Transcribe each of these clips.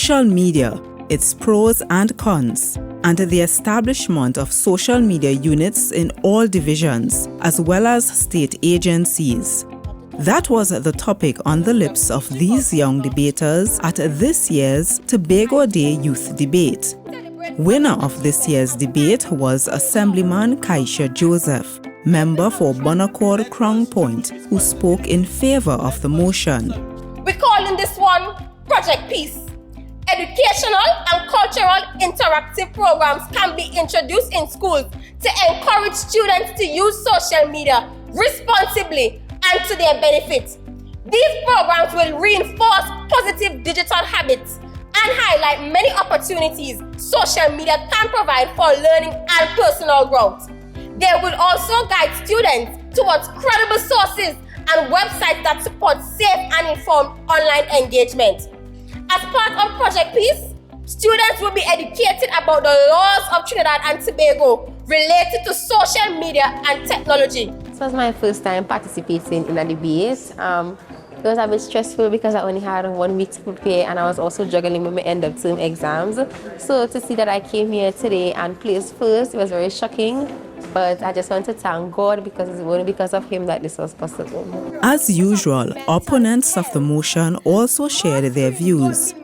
social media, its pros and cons, and the establishment of social media units in all divisions, as well as state agencies. That was the topic on the lips of these young debaters at this year's Tobago Day Youth Debate. Winner of this year's debate was Assemblyman Kaisha Joseph, member for Bonaccord Crown Point, who spoke in favor of the motion. We're calling this one Project Peace. Educational and cultural interactive programs can be introduced in schools to encourage students to use social media responsibly and to their benefit. These programs will reinforce positive digital habits and highlight many opportunities social media can provide for learning and personal growth. They will also guide students towards credible sources and websites that support safe and informed online engagement. As part of Project Peace, students will be educated about the laws of Trinidad and Tobago related to social media and technology. This was my first time participating in a debate. It was a bit stressful because I only had 1 week to prepare and I was also juggling with my end of term exams. So to see that I came here today and placed first, it was very shocking. But I just want to thank God because it's only because of Him that this was possible. As usual, opponents of the motion also shared their views.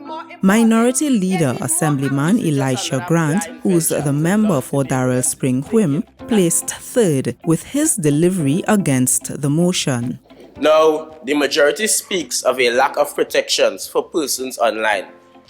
Minority Leader Assemblyman Elisha Grant, who's the member for Darrell Spring Whim, placed third with his delivery against the motion. Now, the majority speaks of a lack of protections for persons online,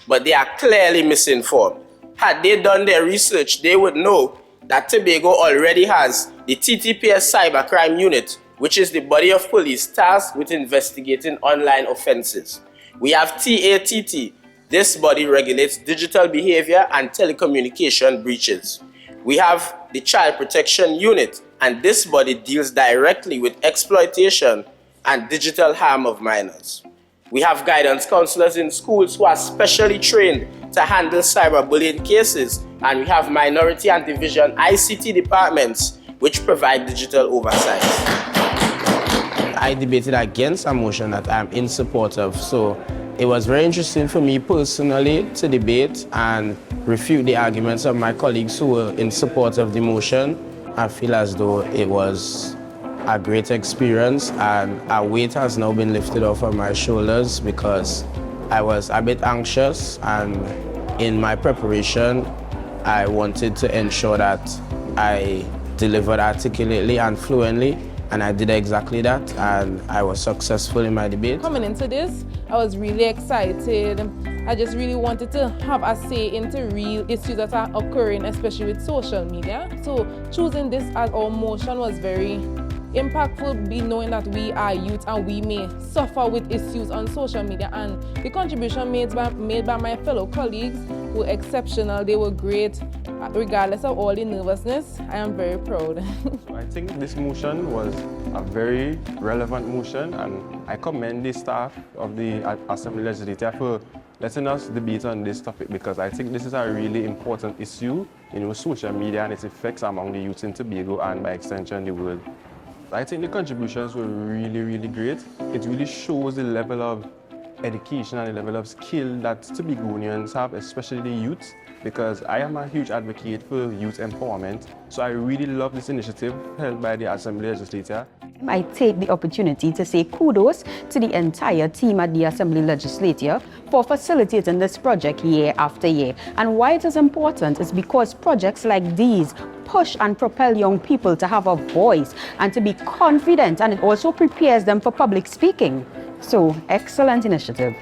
but they are clearly misinformed. Had they done their research, they would know that Tobago already has the TTPS Cybercrime Unit, which is the body of police tasked with investigating online offenses. We have TATT. This body regulates digital behavior and telecommunication breaches. We have the Child Protection Unit, and this body deals directly with exploitation and digital harm of minors. We have guidance counselors in schools who are specially trained to handle cyberbullying cases, and we have minority and division ICT departments which provide digital oversight. I debated against a motion that I'm in support of, so it was very interesting for me personally to debate and refute the arguments of my colleagues who were in support of the motion. I feel as though it was a great experience and a weight has now been lifted off of my shoulders because I was a bit anxious, and in my preparation I wanted to ensure that I delivered articulately and fluently, and I did exactly that, and I was successful in my debate. Coming into this, I was really excited. I just really wanted to have a say into real issues that are occurring, especially with social media. So choosing this as our motion was very impactful, be knowing that we are youth and we may suffer with issues on social media, and the contribution made by my fellow colleagues were exceptional. They were great, regardless of all the nervousness. I am very proud. I think this motion was a very relevant motion, and I commend the staff of the Assembly Legislature for letting us debate on this topic, because I think this is a really important issue, social media and its effects among the youth in Tobago and by extension the world. I think the contributions were really, really great. It really shows the level of education and the level of skill that Tobagonians have, especially the youth, because I am a huge advocate for youth empowerment. So I really love this initiative held by the Assembly Legislature. I take the opportunity to say kudos to the entire team at the Assembly Legislature for facilitating this project year after year. And why it is important is because projects like these push and propel young people to have a voice and to be confident, and it also prepares them for public speaking. So, excellent initiative.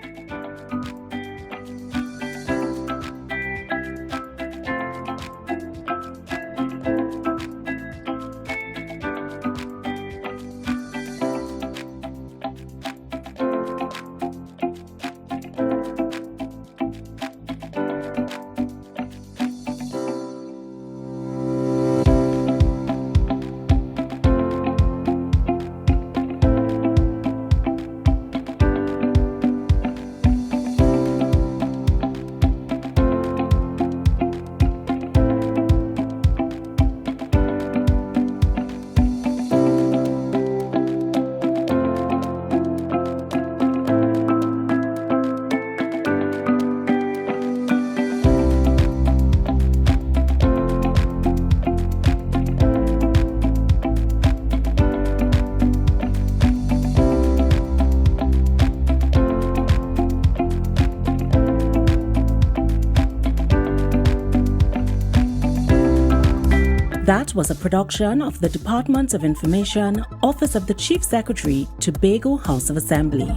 That was a production of the Department of Information, Office of the Chief Secretary, Tobago House of Assembly.